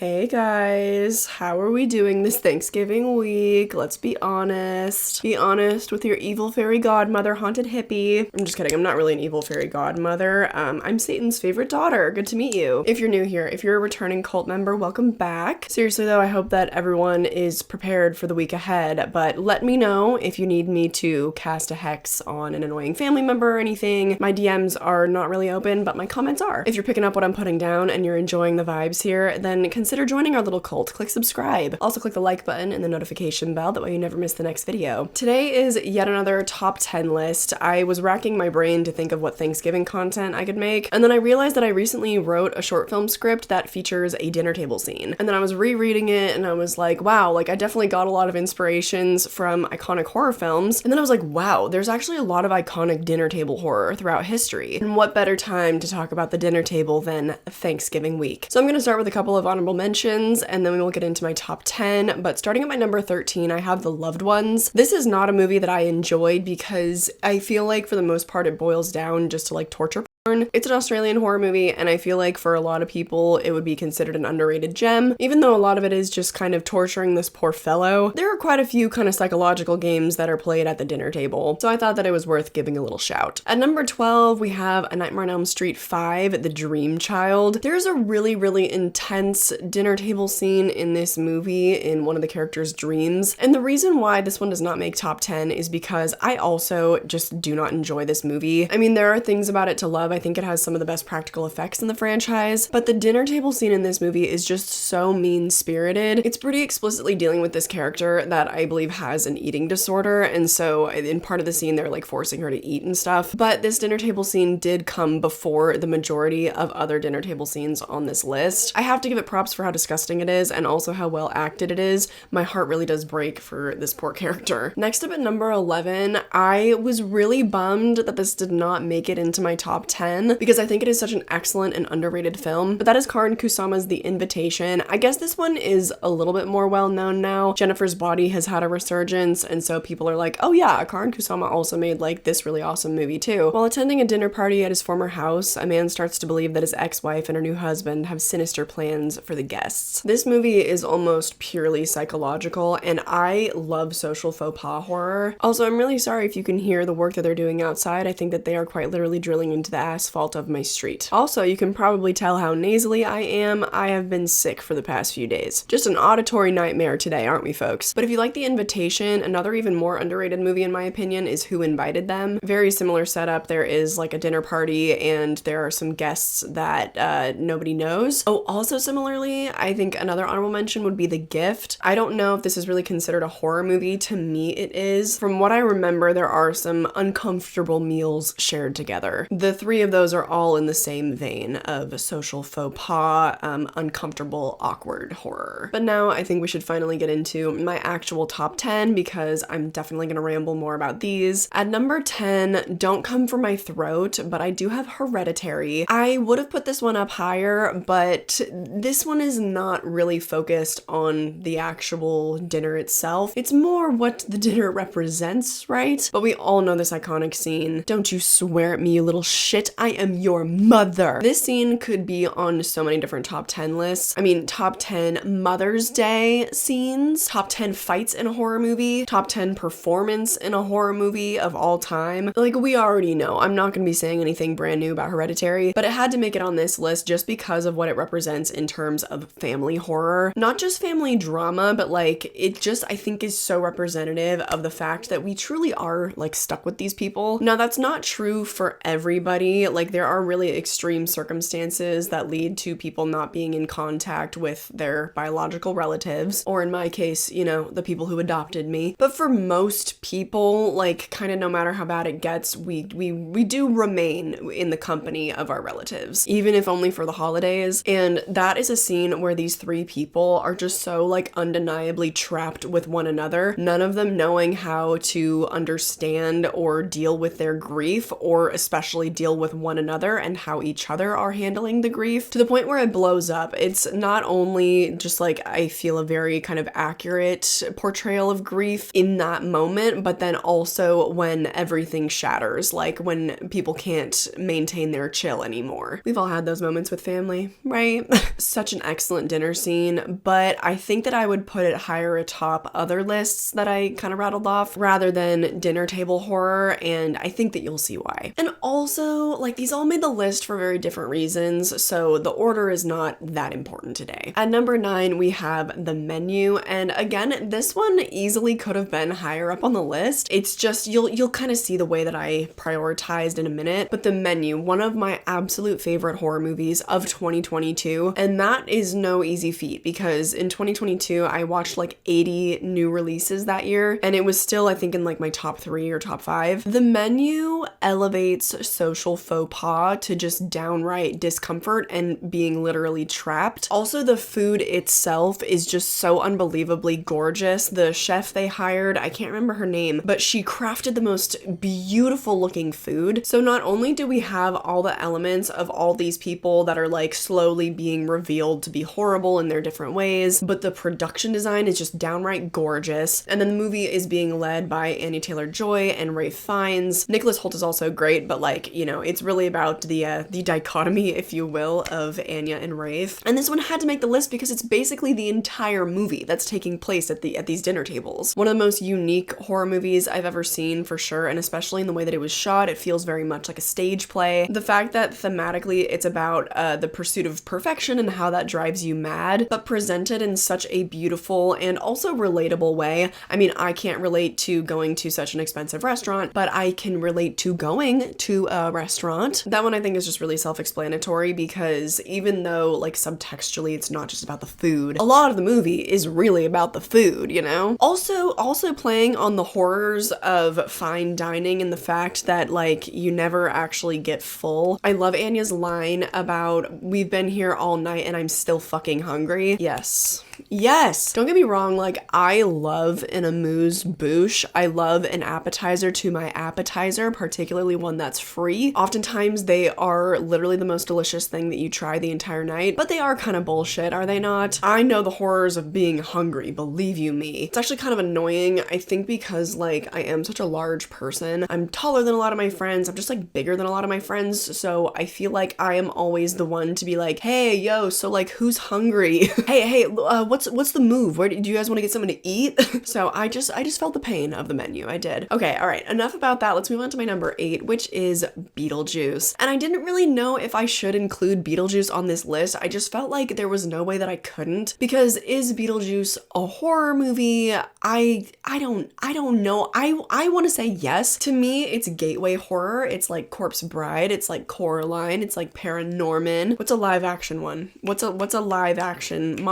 Hey guys, how are we doing this Thanksgiving week? Let's be honest. Be honest with your evil fairy godmother, Haunted Hippie. I'm just kidding, I'm not really an evil fairy godmother. I'm Satan's favorite daughter. Good to meet you. If you're new here, if you're a returning cult member, welcome back. Seriously though, I hope that everyone is prepared for the week ahead, but let me know if you need me to cast a hex on an annoying family member or anything. My DMs are not really open, but my comments are. If you're picking up what I'm putting down and you're enjoying the vibes here, then consider joining our little cult. Click subscribe. Also click the like button and the notification bell, that way you never miss the next video. Today is yet another top 10 list. I was racking my brain to think of what Thanksgiving content I could make, and then I realized that I recently wrote a short film script that features a dinner table scene. And then I was rereading it and I was like, wow, like I definitely got a lot of inspirations from iconic horror films. And then I was like, wow, there's actually a lot of iconic dinner table horror throughout history. And what better time to talk about the dinner table than Thanksgiving week? So I'm gonna start with a couple of honorable mentions, and then we will get into my top 10. But starting at my number 13, I have The Loved Ones. This is not a movie that I enjoyed because I feel like for the most part it boils down just to like torture porn. It's an Australian horror movie, and I feel like for a lot of people it would be considered an underrated gem, even though a lot of it is just kind of torturing this poor fellow. There are quite a few kind of psychological games that are played at the dinner table, so I thought that it was worth giving a little shout. At number 12, we have A Nightmare on Elm Street 5, The Dream Child. There's a really intense dinner table scene in this movie in one of the characters' dreams, and the reason why this one does not make top 10 is because I also just do not enjoy this movie. I mean, there are things about it to love. I think it has some of the best practical effects in the franchise, but the dinner table scene in this movie is just so mean-spirited. It's pretty explicitly dealing with this character that I believe has an eating disorder, and so in part of the scene they're like forcing her to eat and stuff. But this dinner table scene did come before the majority of other dinner table scenes on this list. I have to give it props for how disgusting it is and also how well acted it is. My heart really does break for this poor character. Next up at number 11, I was really bummed that this did not make it into my top 10 because I think it is such an excellent and underrated film, but that is Karin Kusama's The Invitation. I guess this one is a little bit more well known now. Jennifer's Body has had a resurgence, and so people are like, oh yeah, Karin Kusama also made like this really awesome movie too. While attending a dinner party at his former house, a man starts to believe that his ex-wife and her new husband have sinister plans for the guests. This movie is almost purely psychological, and I love social faux pas horror. Also, I'm really sorry if you can hear the work that they're doing outside. I think that they are quite literally drilling into the asphalt of my street. Also, you can probably tell how nasally I am. I have been sick for the past few days. Just an auditory nightmare today, aren't we, folks? But if you like The Invitation, another even more underrated movie in my opinion is Who Invited Them. Very similar setup. There is like a dinner party and there are some guests that nobody knows. Oh, also similarly, I think another honorable mention would be The Gift. I don't know if this is really considered a horror movie. To me, it is. From what I remember, there are some uncomfortable meals shared together. The three of those are all in the same vein of social faux pas, uncomfortable, awkward horror. But now I think we should finally get into my actual top 10 because I'm definitely gonna ramble more about these. At number 10, don't come for my throat, but I do have Hereditary. I would have put this one up higher, but this one is not really focused on the actual dinner itself. It's more what the dinner represents, right? But we all know this iconic scene. Don't you swear at me, you little shit. I am your mother. This scene could be on so many different top 10 lists. I mean, top 10 Mother's Day scenes, top 10 fights in a horror movie, top 10 performance in a horror movie of all time. Like, we already know. I'm not gonna be saying anything brand new about Hereditary, but it had to make it on this list just because of what it represents in terms of family horror. Not just family drama, but like, it just, I think, is so representative of the fact that we truly are like stuck with these people. Now, that's not true for everybody. Like, there are really extreme circumstances that lead to people not being in contact with their biological relatives, or in my case, you know, the people who adopted me. But for most people, like, kind of no matter how bad it gets, we do remain in the company of our relatives, even if only for the holidays. And that is a scene where these three people are just so like undeniably trapped with one another, none of them knowing how to understand or deal with their grief, or especially deal with with one another and how each other are handling the grief, to the point where it blows up. It's not only just like, I feel a very kind of accurate portrayal of grief in that moment, but then also when everything shatters, like when people can't maintain their chill anymore. We've all had those moments with family, right? Such an excellent dinner scene, but I think that I would put it higher atop other lists that I kind of rattled off rather than dinner table horror, and I think that you'll see why. And also, like, these all made the list for very different reasons, so the order is not that important today. At number 9, we have The Menu, and again, this one easily could have been higher up on the list. It's just, you'll kind of see the way that I prioritized in a minute, but The Menu, one of my absolute favorite horror movies of 2022, and that is no easy feat because in 2022, I watched like 80 new releases that year, and it was still, I think, in like my top 3 or top 5. The Menu elevates social faux pas to just downright discomfort and being literally trapped. Also, the food itself is just so unbelievably gorgeous. The chef they hired, I can't remember her name, but she crafted the most beautiful looking food. So not only do we have all the elements of all these people that are like slowly being revealed to be horrible in their different ways, but the production design is just downright gorgeous. And then the movie is being led by Anya Taylor-Joy and Ralph Fiennes. Nicholas Hoult is also great, but like, you know, it's really about the dichotomy, if you will, of Anya and Ralph. And this one had to make the list because it's basically the entire movie that's taking place at these dinner tables. One of the most unique horror movies I've ever seen, for sure, and especially in the way that it was shot, it feels very much like a stage play. The fact that thematically it's about the pursuit of perfection and how that drives you mad, but presented in such a beautiful and also relatable way. I mean, I can't relate to going to such an expensive restaurant, but I can relate to going to a restaurant. That one I think is just really self-explanatory because even though like subtextually it's not just about the food, a lot of the movie is really about the food, you know? Also playing on the horrors of fine dining and the fact that like you never actually get full. I love Anya's line about, "We've been here all night and I'm still fucking hungry." Yes. Yes! Don't get me wrong, like, I love an amuse-bouche. I love an appetizer to my appetizer, particularly one that's free. Oftentimes, they are literally the most delicious thing that you try the entire night, but they are kind of bullshit, are they not? I know the horrors of being hungry, believe you me. It's actually kind of annoying, I think, because, like, I am such a large person. I'm taller than a lot of my friends. I'm just, like, bigger than a lot of my friends, so I feel like I am always the one to be like, "Hey, yo, so, like, who's hungry? hey, what's the move? Where do you guys want to get something to eat?" So I just felt the pain of The Menu. I did. Okay, all right. Enough about that. Let's move on to my number 8, which is Beetlejuice. And I didn't really know if I should include Beetlejuice on this list. I just felt like there was no way that I couldn't, because is Beetlejuice a horror movie? I don't know. I want to say yes. To me, it's gateway horror. It's like Corpse Bride. It's like Coraline. It's like Paranorman. What's a live action one? What's a live action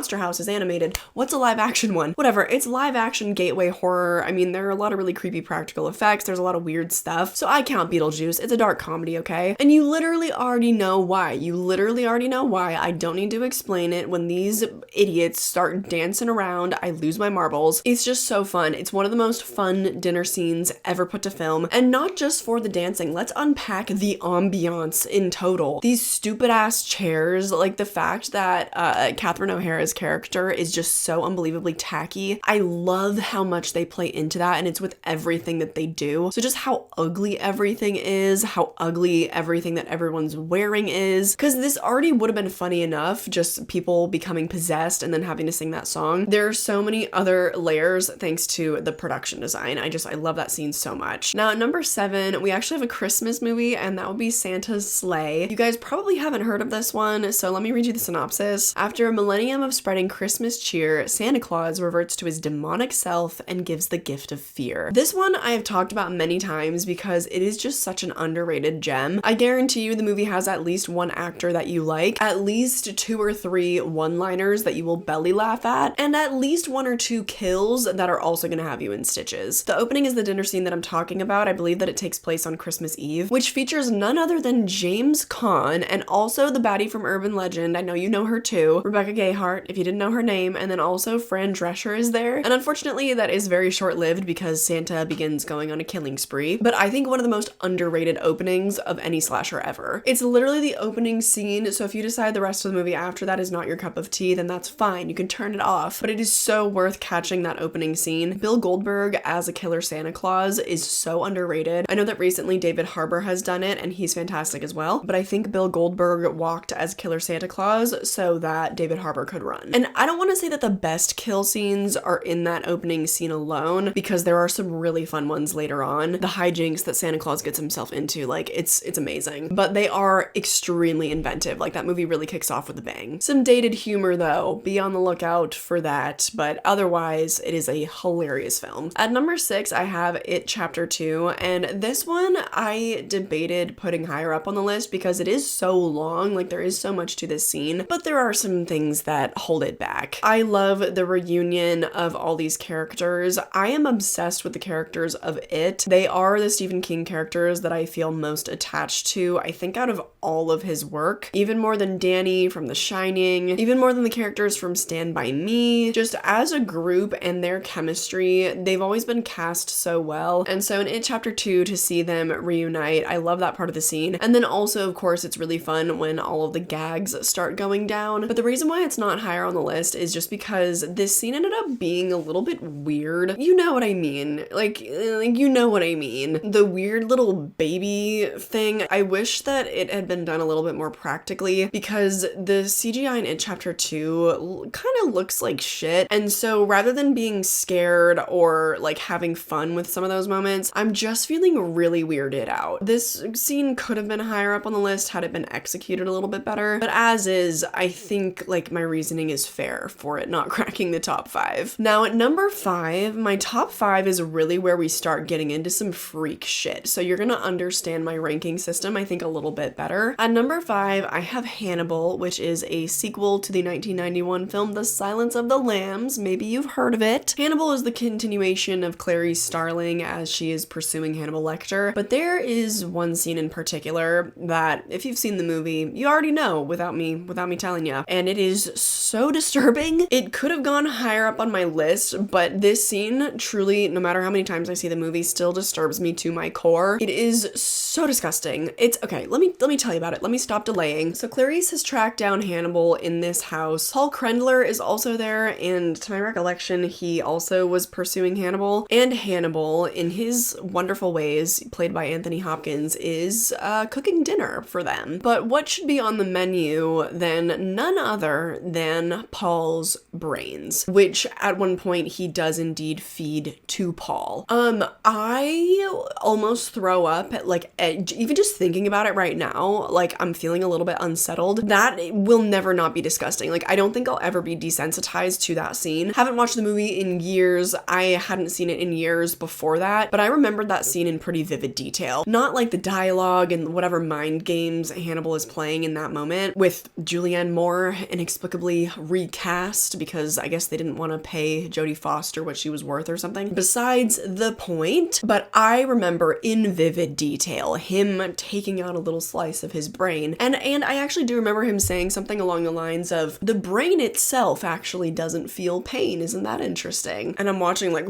Monster House is animated. What's a live action one? Whatever. It's live action gateway horror. I mean, there are a lot of really creepy practical effects. There's a lot of weird stuff. So I count Beetlejuice. It's a dark comedy, okay? And you literally already know why. You literally already know why. I don't need to explain it. When these idiots start dancing around, I lose my marbles. It's just so fun. It's one of the most fun dinner scenes ever put to film. And not just for the dancing. Let's unpack the ambiance in total. These stupid ass chairs, like the fact that Catherine O'Hara's character is just so unbelievably tacky. I love how much they play into that, and it's with everything that they do. So just how ugly everything is, how ugly everything that everyone's wearing is, because this already would have been funny enough, just people becoming possessed and then having to sing that song. There are so many other layers thanks to the production design. I love that scene so much. Now at number 7, we actually have a Christmas movie, and that would be Santa's Sleigh. You guys probably haven't heard of this one, so let me read you the synopsis. After a millennium of spreading Christmas cheer, Santa Claus reverts to his demonic self and gives the gift of fear. This one I have talked about many times because it is just such an underrated gem. I guarantee you the movie has at least one actor that you like, at least 2 or 3 one-liners that you will belly laugh at, and at least 1 or 2 kills that are also going to have you in stitches. The opening is the dinner scene that I'm talking about. I believe that it takes place on Christmas Eve, which features none other than James Caan and also the baddie from Urban Legend. I know you know her too, Rebecca Gayheart. sweetheart, if you didn't know her name. And then also Fran Drescher is there. And unfortunately, that is very short-lived because Santa begins going on a killing spree. But I think one of the most underrated openings of any slasher ever. It's literally the opening scene, so if you decide the rest of the movie after that is not your cup of tea, then that's fine. You can turn it off. But it is so worth catching that opening scene. Bill Goldberg as a killer Santa Claus is so underrated. I know that recently David Harbour has done it and he's fantastic as well, but I think Bill Goldberg walked as killer Santa Claus so that David Harbour could run. And I don't want to say that the best kill scenes are in that opening scene alone, because there are some really fun ones later on. The hijinks that Santa Claus gets himself into, like, it's amazing. But they are extremely inventive. Like, that movie really kicks off with a bang. Some dated humor though, be on the lookout for that, but otherwise it is a hilarious film. At number 6, I have It Chapter 2, and this one I debated putting higher up on the list because it is so long, like there is so much to this scene, but there are some things that hold it back. I love the reunion of all these characters. I am obsessed with the characters of It. They are the Stephen King characters that I feel most attached to, I think, out of all of his work, even more than Danny from The Shining, even more than the characters from Stand By Me. Just as a group and their chemistry, they've always been cast so well. And so in It Chapter 2, to see them reunite, I love that part of the scene. And then also, of course, it's really fun when all of the gags start going down. But the reason why it's not higher on the list is just because this scene ended up being a little bit weird. You know what I mean? Like you know what I mean. The weird little baby thing. I wish that it had been done a little bit more practically, because the CGI in It Chapter 2 kind of looks like shit. And so rather than being scared or like having fun with some of those moments, I'm just feeling really weirded out. This scene could have been higher up on the list had it been executed a little bit better, but as is, I think like my reasoning is fair for it not cracking the top 5. Now at number 5, my top 5 is really where we start getting into some freak shit. So you're gonna understand my ranking system, I think, a little bit better. At number 5, I have Hannibal, which is a sequel to the 1991 film The Silence of the Lambs. Maybe you've heard of it. Hannibal is the continuation of Clarice Starling as she is pursuing Hannibal Lecter, but there is one scene in particular that, if you've seen the movie, you already know without me telling you, and it is so disturbing. It could have gone higher up on my list, but this scene truly, no matter how many times I see the movie, still disturbs me to my core. It is so disgusting. It's okay. Let me tell you about it. Let me stop delaying. So Clarice has tracked down Hannibal in this house. Paul Krendler is also there, and to my recollection, he also was pursuing Hannibal. And Hannibal, in his wonderful ways, played by Anthony Hopkins, is cooking dinner for them. But what should be on the menu then none other than Paul's brains, which at one point he does indeed feed to Paul. I almost throw up at even just thinking about it right now. Like, I'm feeling a little bit unsettled. That will never not be disgusting. Like, I don't think I'll ever be desensitized to that scene. Haven't watched the movie in years. I hadn't seen it in years before that, but I remembered that scene in pretty vivid detail. Not like the dialogue and whatever mind games Hannibal is playing in that moment, with Julianne Moore inexplicably recast because I guess they didn't want to pay Jodie Foster what she was worth or something. Besides the point, but I remember in vivid detail him taking out a little slice of his brain, and I actually do remember him saying something along the lines of, the brain itself actually doesn't feel pain. Isn't that interesting? And I'm watching like,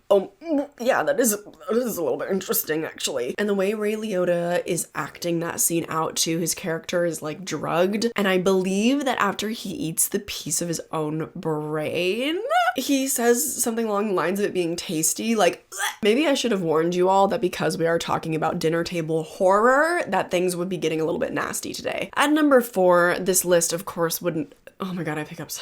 oh, yeah, that is a little bit interesting, actually. And the way Ray Liotta is acting that scene out too, his character is like drugged. And I believe that after he eats the piece of his own brain, he says something along the lines of it being tasty. Like, maybe I should have warned you all that because we are talking about dinner table horror, that things would be getting a little bit nasty today. At number 4, this list, of course, wouldn't... Oh my god, I have hiccups.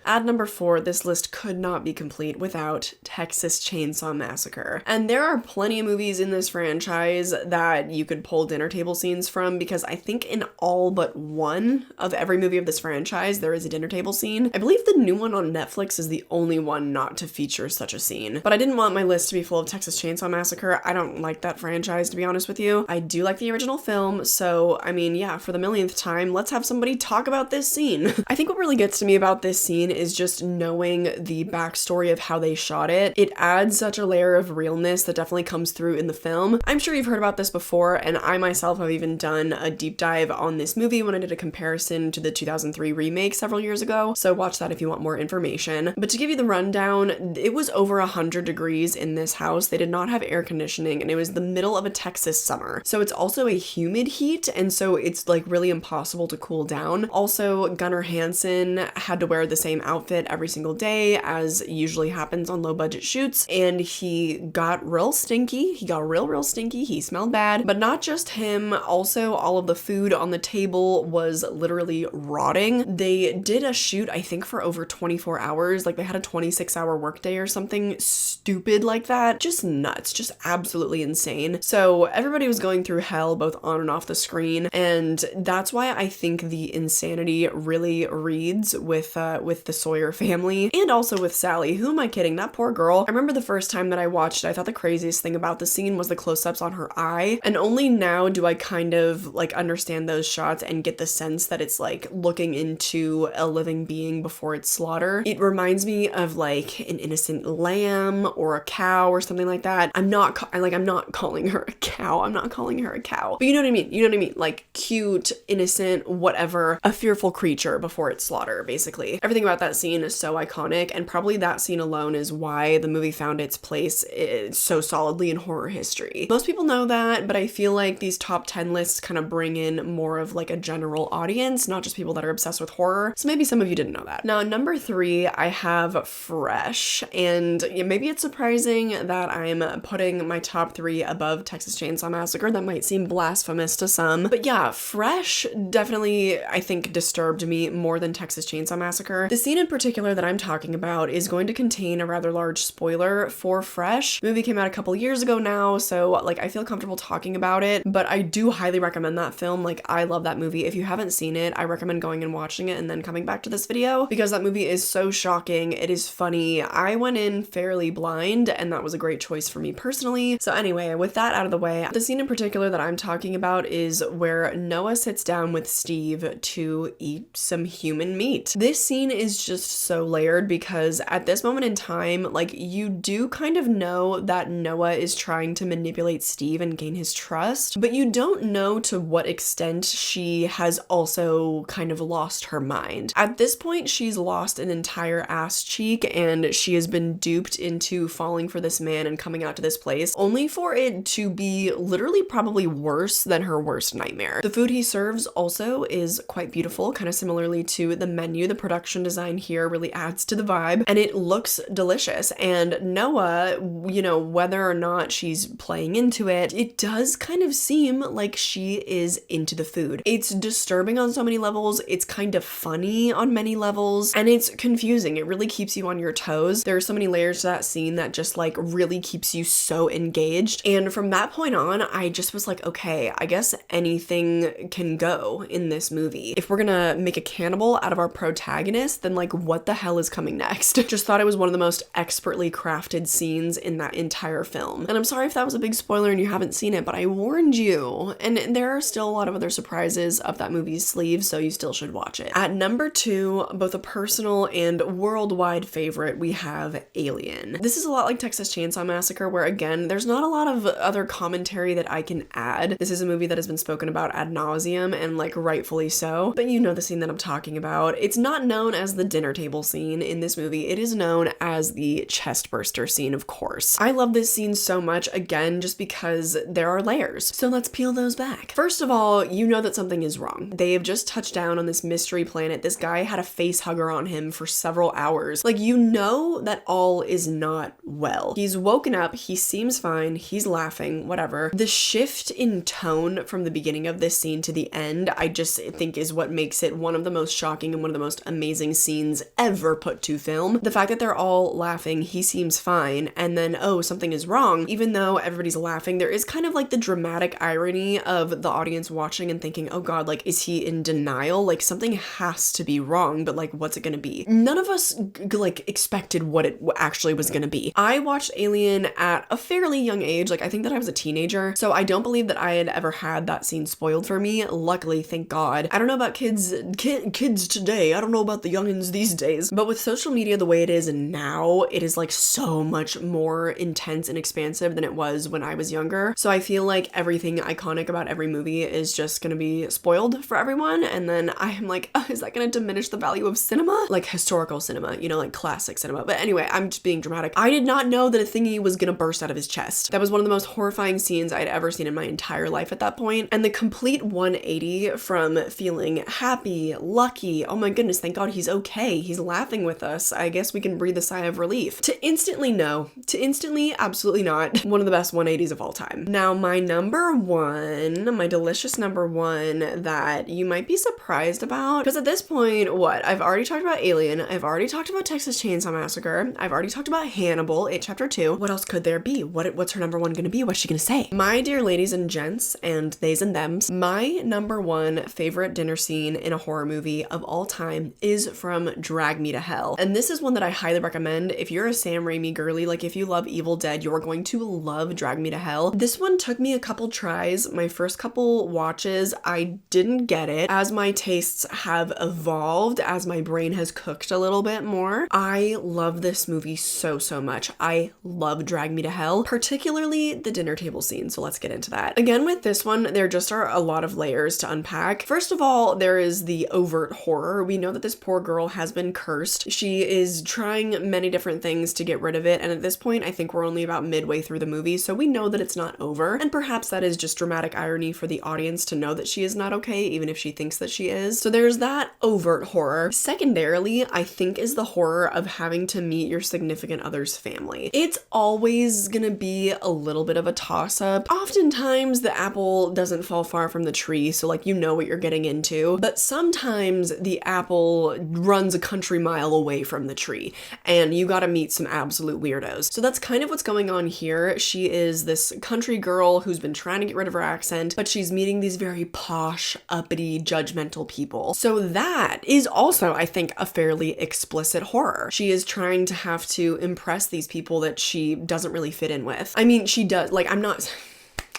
At number 4, this list could not be complete without Texas Chainsaw Massacre. And there are plenty of movies in this franchise that you could pull dinner table scenes from, because I think in all but one of every movie of this franchise, there is a dinner table scene. I believe the new one on Netflix is the only one not to feature such a scene. But I didn't want my list to be full of Texas Chainsaw Massacre. I don't like that franchise, to be honest with you. I do like the original film, so I mean, yeah, for the millionth time, let's have somebody talk about this scene. I think what really gets to me about this scene is just knowing the backstory of how they shot it. It adds such a layer of realness that definitely comes through in the film. I'm sure you've heard about this before, and I myself have even done a deep dive on this movie when I did a comparison to the 2003 remake several years ago, so watch that if you want more information. But to give you the rundown, it was over 100 degrees in this house. They did not have air conditioning, and it was the middle of a Texas summer. So it's also a humid heat, and so it's like really impossible to cool down. Also, Gunnar Hansen had to wear the same outfit every single day, as usually happens on low budget shoots, and he got real stinky. He got real stinky. He smelled bad. But not just him, also all of the food on the table was literally rotting. They did a shoot, I think, for over 24 hours. Like, they had a 26-hour workday or something stupid like that. Just nuts. Just absolutely insane. So everybody was going through hell both on and off the screen, and that's why I think the insanity really reads with the Sawyer family, and also with Sally. Who am I kidding? That poor girl. I remember the first time that I watched it, I thought the craziest thing about the scene was the close-ups on her eye, and only now do I kind of like understand those shots and get the sense that it's like looking into a living being before its slaughter. It reminds me of like an innocent lamb or a cow or something like that. I'm not calling her a cow. I'm not calling her a cow. But you know what I mean? You know what I mean? Like cute, innocent, whatever, a fearful creature before its slaughter, basically. Everything about that scene is so iconic, and probably that scene alone is why the movie found its place so solidly in horror history. Most people know that, but I feel like these top 10 lists kind of bring in more of like a general audience, not just people that are obsessed with horror. So maybe some of you didn't know that. Now, number 3, I have Fresh, and maybe it's surprising that I'm putting my top 3 above Texas Chainsaw Massacre. That might seem blasphemous to some, but yeah, Fresh definitely, I think, disturbed me more than Texas Chainsaw Massacre. The scene in particular that I'm talking about is going to contain a rather large spoiler for Fresh. The movie came out a couple years ago now, so like I feel comfortable talking about it, but I do highly recommend that film. Like, I love that movie. If you haven't seen it, I recommend going and watching it and then coming back to this video, because that movie is so shocking. It is funny. I went in fairly blind, and that was a great choice for me personally. So anyway, with that out of the way, the scene in particular that I'm talking about is where Noah sits down with Steve to eat some human meat. This scene is just so layered, because at this moment in time, like, you do kind of know that Noah is trying to manipulate Steve and gain his trust, but you don't know to what extent she has also kind of lost her mind. At this point, she's lost an entire ass cheek, and she has been duped into falling for this man and coming out to this place, only for it to be literally probably worse than her worst nightmare. The food he serves also is quite beautiful, kind of similarly to the menu. The production design here really adds to the vibe, and it looks delicious. And Noah, you know, whether or not she's playing into it, it does kind of seem like she is into the food. It's disturbing on so many levels, it's kind of funny on many levels, and it's confusing. It really keeps you on your toes. There are so many layers to that scene that just like really keeps you so engaged. And from that point on, I just was like, okay, I guess anything can go in this movie. If we're gonna make a cannibal out of our protagonist, then like what the hell is coming next? Just thought it was one of the most expertly crafted scenes in that entire film. And I'm sorry if that was a big spoiler and you haven't seen it, but I warned you. And there are still a lot of other surprises up that movie's sleeve, so you still should watch it. At number 2, both a personal and worldwide favorite, we have Alien. This is a lot like Texas Chainsaw Massacre, where again, there's not a lot of other commentary that I can add. This is a movie that has been spoken about ad nauseum, and like rightfully so, but you know the scene that I'm talking about. It's not known as the dinner table scene in this movie. It is known as the chest burster scene, of course. I love this scene so much, again, just because there are layers. So let's peel those back. First of all, you know that something is wrong. They have just touched down on this mystery planet. This guy had a face hugger on him for several hours. Like, you know that all is not well. He's woken up, he seems fine, he's laughing, whatever. The shift in tone from the beginning of this scene to the end, I just think is what makes it one of the most shocking and one of the most amazing scenes ever put to film. The fact that they're all laughing, he seems fine, and then, oh, something is wrong. Even though everybody's laughing, there is kind of like the dramatic irony of the audience watching and thinking, oh god, like, is he in denial? Like, something has to be wrong, but like, what's it gonna be? None of us like expected what it actually was gonna be. I watched Alien at a fairly young age. Like, I think that I was a teenager, so I don't believe that I had ever had that scene spoiled for me. Luckily, thank God. I don't know about kids today. I don't know about the youngins happens these days. But with social media the way it is now, it is like so much more intense and expansive than it was when I was younger. So I feel like everything iconic about every movie is just gonna be spoiled for everyone. And then I am like, oh, is that gonna diminish the value of cinema? Like historical cinema, you know, like classic cinema. But anyway, I'm just being dramatic. I did not know that a thingy was gonna burst out of his chest. That was one of the most horrifying scenes I'd ever seen in my entire life at that point. And the complete 180 from feeling happy, lucky, oh my goodness, thank God he's okay, he's laughing with us, I guess we can breathe a sigh of relief, to instantly no, to instantly absolutely not, one of the best 180s of all time. Now my number one, my delicious number one that you might be surprised about, because at this point, what? I've already talked about Alien, I've already talked about Texas Chainsaw Massacre, I've already talked about Hannibal, It Chapter 2. What else could there be? What's her number one gonna be? What's she gonna say? My dear ladies and gents, and theys and thems, my number one favorite dinner scene in a horror movie of all time is from Drag Me to Hell. And this is one that I highly recommend. If you're a Sam Raimi girly, like if you love Evil Dead, you're going to love Drag Me to Hell. This one took me a couple tries. My first couple watches, I didn't get it. As my tastes have evolved, as my brain has cooked a little bit more, I love this movie so much. I love Drag Me to Hell, particularly the dinner table scene. So let's get into that. Again, with this one, there just are a lot of layers to unpack. First of all, there is the overt horror. We know that this poor girl has been cursed. She is trying many different things to get rid of it, and at this point, I think we're only about midway through the movie, so we know that it's not over, and perhaps that is just dramatic irony for the audience to know that she is not okay, even if she thinks that she is. So there's that overt horror. Secondarily, I think is the horror of having to meet your significant other's family. It's always gonna be a little bit of a toss-up. Oftentimes, the apple doesn't fall far from the tree, so like you know what you're getting into, but sometimes the apple runs a country mile away from the tree, and you gotta meet some absolute weirdos. So that's kind of what's going on here. She is this country girl who's been trying to get rid of her accent, but she's meeting these very posh, uppity, judgmental people. So that is also, I think, a fairly explicit horror. She is trying to have to impress these people that she doesn't really fit in with. I mean, she does, like, I'm not...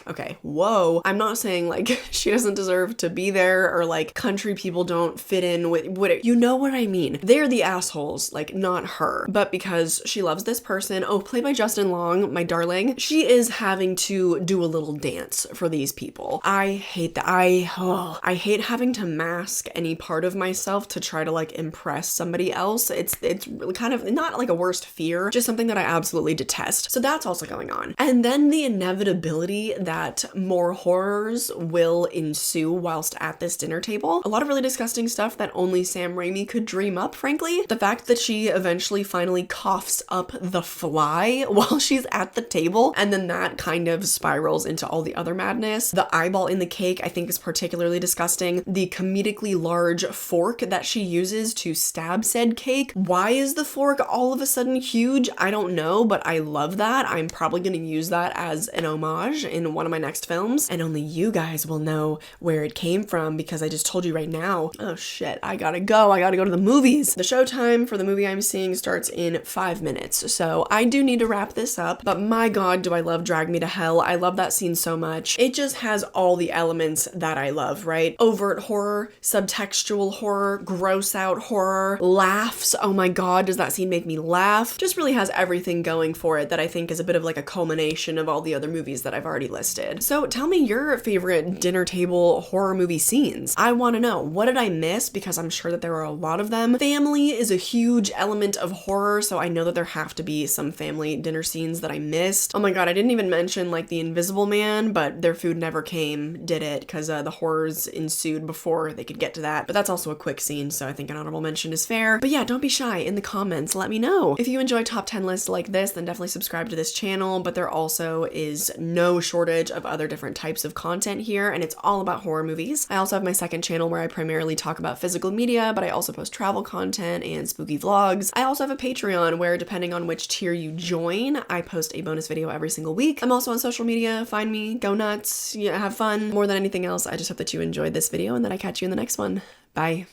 Okay, whoa. I'm not saying like she doesn't deserve to be there or like country people don't fit in with what, you know what I mean. They're the assholes, like not her. But because she loves this person, oh, played by Justin Long, my darling, she is having to do a little dance for these people. I hate that. I hate having to mask any part of myself to try to like impress somebody else. It's really kind of not like a worst fear, just something that I absolutely detest. So that's also going on. And then the inevitability that more horrors will ensue whilst at this dinner table. A lot of really disgusting stuff that only Sam Raimi could dream up, frankly. The fact that she eventually finally coughs up the fly while she's at the table, and then that kind of spirals into all the other madness. The eyeball in the cake, I think, is particularly disgusting. The comedically large fork that she uses to stab said cake. Why is the fork all of a sudden huge? I don't know, but I love that. I'm probably going to use that as an homage in one of my next films, and only you guys will know where it came from because I just told you right now. Oh shit, I gotta go to the movies. The showtime for the movie I'm seeing starts in 5 minutes, so I do need to wrap this up, but my god, do I love Drag Me to Hell. I love that scene so much. It just has all the elements that I love, right? Overt horror, subtextual horror, gross out horror, laughs. Oh my god, does that scene make me laugh? Just really has everything going for it that I think is a bit of like a culmination of all the other movies that I've already listed. So tell me your favorite dinner table horror movie scenes. I want to know, what did I miss? Because I'm sure that there are a lot of them. Family is a huge element of horror, so I know that there have to be some family dinner scenes that I missed. Oh my god, I didn't even mention like the Invisible Man, but their food never came, did it? Because the horrors ensued before they could get to that. But that's also a quick scene, so I think an honorable mention is fair. But yeah, don't be shy in the comments. Let me know. If you enjoy top 10 lists like this, then definitely subscribe to this channel, but there also is no shortage of other different types of content here, and it's all about horror movies. I also have my second channel where I primarily talk about physical media, but I also post travel content and spooky vlogs. I also have a Patreon where, depending on which tier you join, I post a bonus video every single week. I'm also on social media. Find me, go nuts, yeah, have fun. More than anything else, I just hope that you enjoyed this video and that I catch you in the next one. Bye.